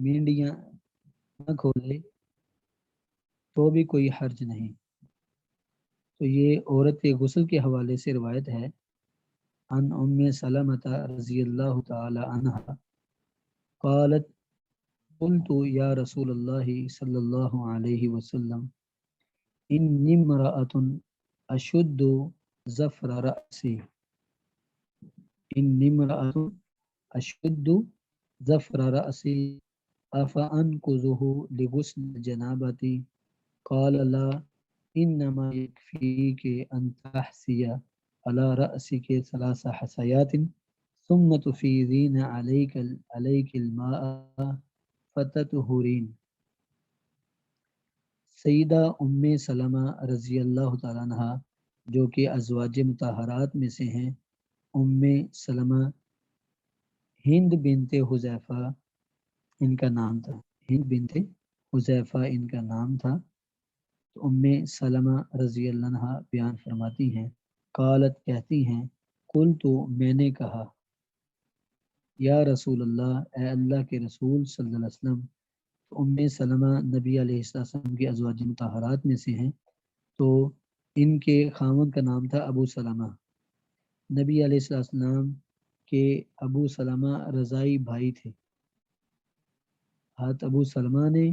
مینڈیاں نہ کھولے تو بھی کوئی حرج نہیں۔ تو یہ عورت کے غسل کے حوالے سے روایت ہے، عن ام سلمۃ رضی اللہ تعالی عنہ قالت قلت یا رسول اللہ صلی اللہ علیہ وسلم انی امرأۃ اشد ظفر رأسی، انی امرأۃ اشد ظفر رأسی افانقذہ لغسل الجنابۃ قال لا انما يكفيك ان تحسي على رأسك 3 حسيات ثم تفيضين عليك الماء فتطهرين۔ سیدہ ام سلمہ رضی اللہ تعالیٰ عنہ جو کہ ازواج مطہرات میں سے ہیں، ام سلمہ ہند بنت حذیفہ ان کا نام تھا، ہند بنت حذیفہ ان کا نام تھا۔ تو ام سلمہ رضی اللہ عنہ بیان فرماتی ہیں، قالت کہتی ہیں، قل تو میں نے کہا، یا رسول اللہ اے اللہ کے رسول صلی اللہ علیہ وسلم۔ تو ام سلمہ نبی علیہ السلام کی ازواج مطہرات میں سے ہیں، تو ان کے خاوند کا نام تھا ابو سلمہ۔ نبی علیہ السلام کے ابو سلمہ رضائی بھائی تھے، حضرت ابو سلمہ نے،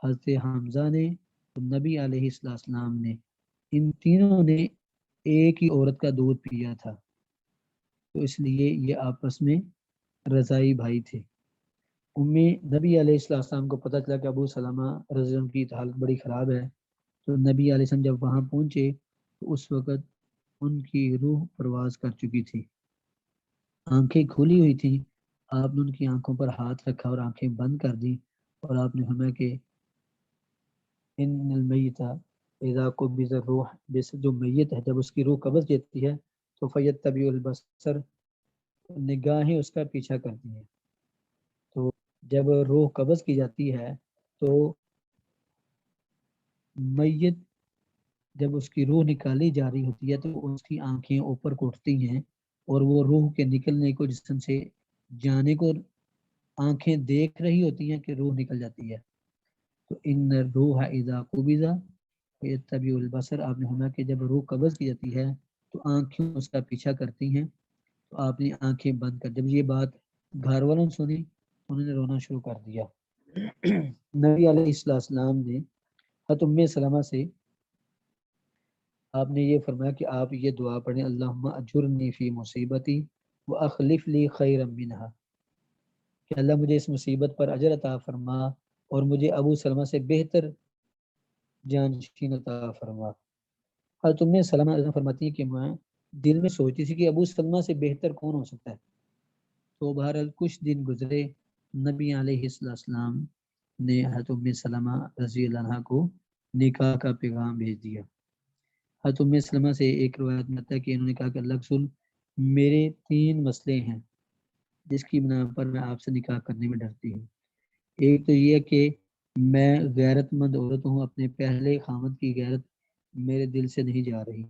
حضرت حمزہ نے، نبی علیہ السلام نے، ان تینوں نے ایک ہی عورت کا دودھ پیا تھا، تو اس لیے یہ آپس میں رضائی بھائی تھے۔ نبی علیہ السلام کو پتہ چلا کہ ابو سلمہ رضی اللہ عنہ کی حالت بڑی خراب ہے، تو نبی علیہ السلام جب وہاں پہنچے تو اس وقت ان کی روح پرواز کر چکی تھی، آنکھیں کھلی ہوئی تھیں۔ آپ نے ان کی آنکھوں پر ہاتھ رکھا اور آنکھیں بند کر دی، اور آپ نے فرمایا کہ ان المیت اذا قبض الروح، جو میت ہے جب اس کی روح قبض جاتی ہے تو فیتبع البصر، نگاہیں اس کا پیچھا کرتی ہیں۔ تو جب روح قبض کی جاتی ہے تو میت جب اس کی روح نکالی جا رہی ہوتی ہے تو اس کی آنکھیں اوپر کو اٹھتی ہیں، اور وہ روح کے نکلنے کو، جسم سے جانے کو آنکھیں دیکھ رہی ہوتی ہیں کہ روح نکل جاتی ہے۔ تو ان الروح اذا قبض فیتبع البصر، آپ نے فرمایا کہ جب روح قبض کی جاتی ہے تو آنکھیں اس کا پیچھا کرتی ہیں۔ تو آپ نے آنکھیں بند کر، جب یہ بات گھر والوں نے سنی انہوں نے رونا شروع کر دیا۔ نبی علیہ السلام نے حضرت ام سلمہ سے آپ نے یہ فرمایا کہ آپ یہ دعا پڑھیں، اللہم اجرنی فی مصیبتی واخلف لی خیرا منہا، کہ اللہ مجھے اس مصیبت پر اجر عطا فرما اور مجھے ابو سلمہ سے بہتر جانشین عطا فرما۔ حضرت ام سلمہ فرماتی ہے کہ میں دل میں سوچتی تھی کہ ابو سلمہ سے بہتر کون ہو سکتا ہے۔ تو بہرحال کچھ دن گزرے، نبی علیہ السلام نے حضرت ام سلمہ رضی اللہ عنہ کو نکاح کا پیغام بھیج دیا۔ حضرت ام سلمہ سے ایک روایت میں آتا ہے کہ انہوں نے کہا کہ اللہ رسول، میرے 3 مسئلے ہیں جس کی بنا پر میں آپ سے نکاح کرنے میں ڈرتی ہوں۔ ایک تو یہ کہ میں غیرت مند عورت ہوں، اپنے پہلے خامد کی غیرت میرے دل سے نہیں جا رہی۔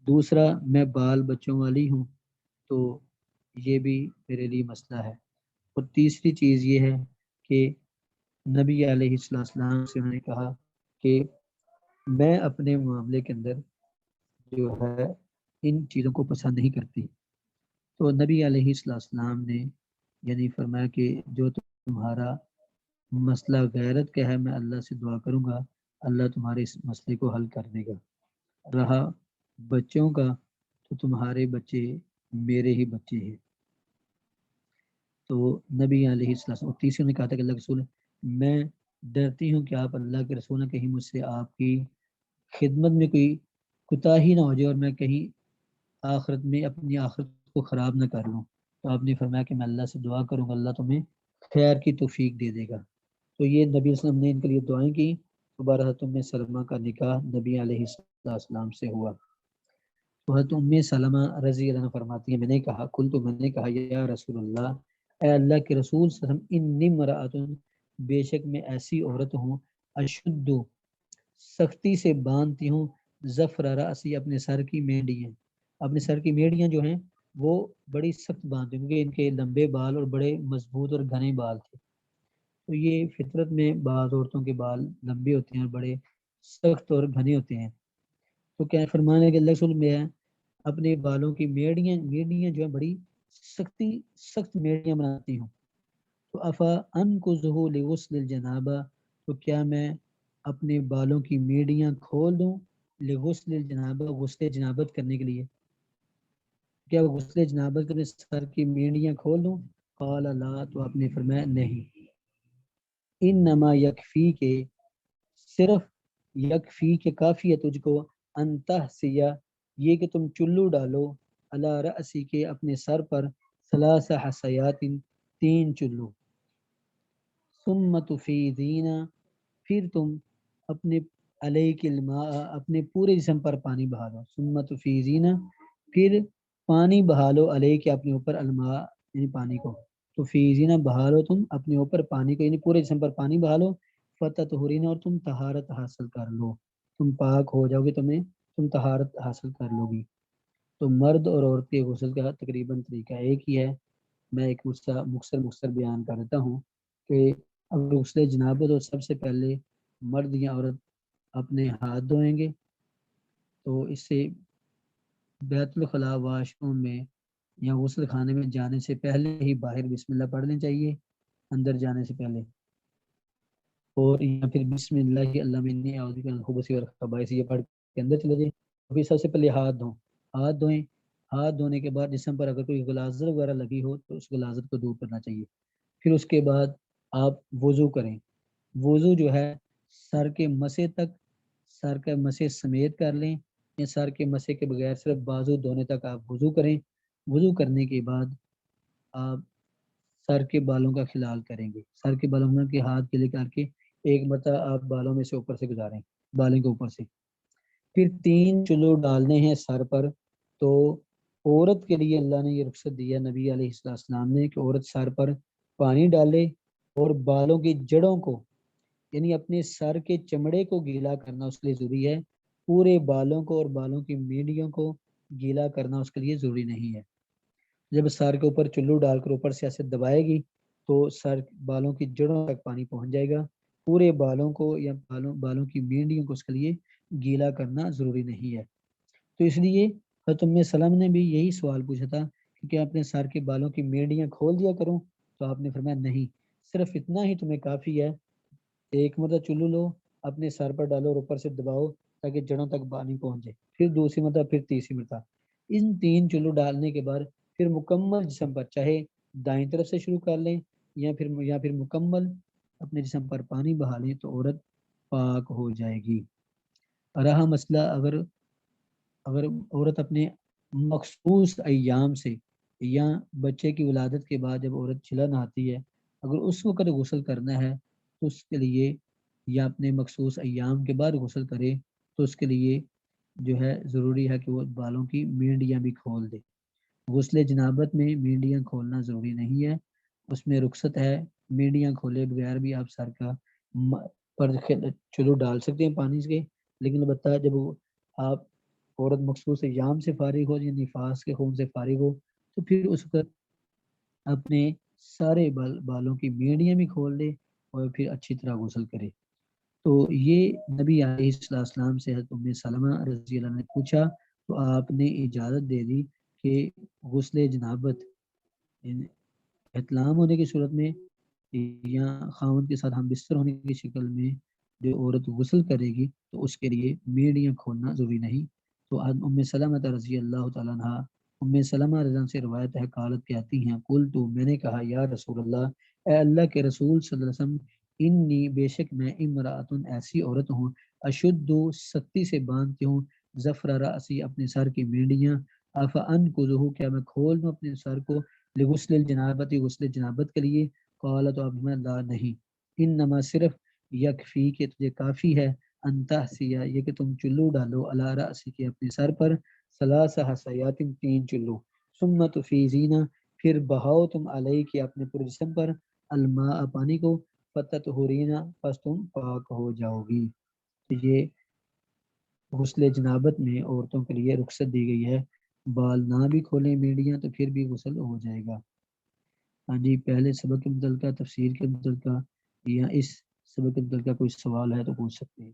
دوسرا، میں بال بچوں والی ہوں، تو یہ بھی میرے لیے مسئلہ ہے۔ اور تیسری چیز یہ ہے کہ نبی علیہ السلام سے انہوں نے کہا کہ میں اپنے معاملے کے اندر جو ہے ان چیزوں کو پسند نہیں کرتی۔ تو نبی علیہ السلام نے یعنی فرمایا کہ جو تمہارا مسئلہ غیرت کا ہے، میں اللہ سے دعا کروں گا، اللہ تمہارے اس مسئلے کو حل کر دے گا۔ رہا بچوں کا، تو تمہارے بچے میرے ہی بچے ہیں۔ تو نبی علیہ السلام، اور تیسرے نے کہا تھا کہ اللہ کے رسول، میں ڈرتی ہوں کہ آپ اللہ کے رسول نے کہیں مجھ سے آپ کی خدمت میں کوئی کوتاہی نہ ہو جائے اور میں کہیں آخرت میں اپنی آخرت کو خراب نہ کر لوں۔ تو آپ نے فرمایا کہ میں اللہ سے دعا کروں گا، اللہ تمہیں خیر کی توفیق دے دے گا۔ تو یہ نبی صلی اللہ علیہ وسلم نے ان کے لیے دعائیں کی۔ دوبارہ حضرت ام سلمہ کا نکاح نبی علیہ السلام سے ہوا۔ تو حضرت ام سلمہ رضی اللہ عنہ فرماتی ہیں، میں نے کہا، کل تو میں نے کہا، یا رسول اللہ، اے اللہ کے رسول صلی اللہ علیہ وسلم، انی امرأۃ، بے شک میں ایسی عورت ہوں، اشد، سختی سے باندھتی ہوں، ظفر رأسی، اپنے سر کی مینڈیاں، اپنے سر کی مینڈیاں جو ہیں وہ بڑی سخت باندھتی ہوں، کیونکہ ان کے لمبے بال اور بڑے مضبوط اور گھنے بال تھے۔ تو یہ فطرت میں بعض عورتوں کے بال لمبے ہوتے ہیں اور بڑے سخت اور گھنے ہوتے ہیں، تو کیا فرمانے کے اللہ رسول میں ہے اپنے بالوں کی میڑیاں جو ہے بڑی سخت میڑیاں بناتی ہوں، تو افا ان کو ظہور لغسل الجنابہ، تو کیا میں اپنے بالوں کی میڑیاں کھول دوں لغسل الجنابہ، غسل جنابت کرنے کے لیے، کیا غسل جنابت کرنے سر کی میڑیاں کھول دوں؟ قال لا، تو آپ نے فرمایا نہیں، انما یکفی کے صرف یکفی کے کافی ہے تجھ کو، انتہ سیا یہ کہ تم چلو ڈالو، علی رأسی کے اپنے سر پر، ثلاث حسیات تین چلو، ثم تفیضین پھر تم اپنے علیک الماء اپنے پورے جسم پر پانی بہا دو، ثم تفیضین پھر پانی بہا لو علیک اپنے اوپر، الماء یعنی پانی کو، تفیضین بہا لو تم اپنے اوپر پانی کو یعنی پورے جسم پر پانی بہا لو، فتطہرین اور تم طہارت حاصل کر لو، تم پاک ہو جاؤ گے، تم طہارت حاصل کر لو گی۔ تو مرد اور عورت کے غسل کا تقریباً طریقہ ایک ہی ہے، میں ایک مختصر بیان کر دیتا ہوں کہ اگر غسل جنابت تو سب سے پہلے مرد یا عورت اپنے ہاتھ دھوئیں گے، تو اس سے بیت الخلاء واش روم میں یا غسل خانے میں جانے سے پہلے ہی باہر بسم اللہ پڑھنے چاہیے اندر جانے سے پہلے، اور یا پھر بسم اللہ اللہم انی اعوذ بک من الخبث والخبائث یہ پڑھ کے اندر چلے جائیں، پھر سب سے پہلے ہاتھ دھوئیں، ہاتھ دھونے کے بعد جسم پر اگر کوئی غلاظت وغیرہ لگی ہو تو اس غلاظت کو دور کرنا چاہیے، پھر اس کے بعد آپ وضو کریں، وضو جو ہے سر کے مسے تک، سر کے مسے سمیت کر لیں، یا سر کے مسے کے بغیر صرف بازو دھونے تک آپ وضو کریں، وضو کرنے کے بعد آپ سر کے بالوں کا خلال کریں گے، سر کے بالوں کے ہاتھ گلے کر کے ایک مرتبہ آپ بالوں میں سے اوپر سے گزاریں، بالوں کے اوپر سے، پھر تین چلو ڈالنے ہیں سر پر، تو عورت کے لیے اللہ نے یہ رخصت دیا نبی علیہ السلام نے کہ عورت سر پر پانی ڈالے اور بالوں کی جڑوں کو یعنی اپنے سر کے چمڑے کو گیلا کرنا اس کے لیے ضروری ہے، پورے بالوں کو اور بالوں کی میڑیوں کو گیلا کرنا اس کے لیے ضروری نہیں ہے۔ جب سر کے اوپر چلو ڈال کر اوپر سے ایسے دبائے گی تو سر بالوں کی جڑوں تک پانی پہنچ جائے گا، پورے بالوں کو یا بالوں کی میڑیوں کو اس کے لیے گیلا کرنا ضروری نہیں ہے۔ تو اس لیے حضرت ام سلمہ نے بھی یہی سوال پوچھا تھا کہ کیا اپنے سر کے بالوں کی میڑیاں کھول دیا کروں، تو آپ نے فرمایا نہیں، صرف اتنا ہی تمہیں کافی ہے، ایک مرتبہ چلو لو اپنے سر پر ڈالو اور اوپر سے دباؤ تاکہ جڑوں تک پانی پہنچے، پھر دوسری مرتبہ، پھر تیسری مرتبہ، ان تین چلو ڈالنے کے بعد پھر مکمل جسم پر چاہے دائیں طرف سے شروع کر لیں یا پھر مکمل اپنے جسم پر پانی بہا لیں تو عورت پاک ہو جائے گی۔ رہا مسئلہ اگر عورت اپنے مخصوص ایام سے یا بچے کی ولادت کے بعد جب عورت چلا نہاتی ہے اگر اس وقت غسل کرنا ہے تو اس کے لیے یا اپنے مخصوص ایام کے بعد غسل کرے تو اس کے لیے جو ہے ضروری ہے کہ وہ بالوں کی میڑیاں بھی کھول دے۔ غسل جنابت میں میڑیاں کھولنا ضروری نہیں ہے، اس میں رخصت ہے، میڑیاں کھولے بغیر بھی آپ سر کا پر چلو ڈال سکتے ہیں پانی سے، لیکن البتہ جب آپ عورت مخصوص ایام سے فارغ ہو یا نفاس کے خون سے فارغ ہو تو پھر اس وقت اپنے سارے بالوں کی میڑیاں بھی کھول دے اور پھر اچھی طرح غسل کرے۔ تو یہ نبی علیہ السلام سے حضرت ام سلمہ رضی اللہ عنہ نے پوچھا تو آپ نے اجازت دے دی کہ غسل جنابت احتلام ہونے کی صورت میں یا خاوند کے ساتھ ہم بستر ہونے کی شکل میں جو عورت غسل کرے گی تو اس کے لیے میڑیاں کھولنا ضروری نہیں۔ تو ام سلمہ رضی اللہ تعالیٰ عنہ، ام سلمہ رضی اللہ سے روایت ہے، قالت کہتی ہیں، قل تو میں نے کہا یا رسول اللہ، اے اللہ کے رسول صلی اللہ علیہ وسلم، انی بے شک میں امراتن ایسی عورت ہوں، اشد سختی سے باندھتی ہوں، ظفر راسی اپنے سر کی میڑیاں، افان کو ظہو کیا میں کھول دوں اپنے سر کو، لغسل الجنابت غسل جنابت کے لیے، قال تو اب میں لا نہیں، انما صرف یکفی کہ تجھے کافی ہے، انتہ سیا یہ کہ تم چلو ڈالو، علی راسی کے اپنے سر پر، ثلاث حسیات تین چلو، ثم تفیضین پھر بہاؤ تم علیہ کے اپنے پورے جسم پر، الماء پانی کو، فتطہرین پس تم پاک ہو جاؤ گی۔ تو یہ غسل جنابت میں عورتوں کے لیے رخصت دی گئی ہے، بال نہ بھی کھولیں میڑیاں تو پھر بھی غسل ہو جائے گا۔ ہاں جی، پہلے سبق کے متعلقہ تفسیر کے متعلقہ یا اس سبق کا کوئی سوال ہے تو پوچھ سکتے ہیں.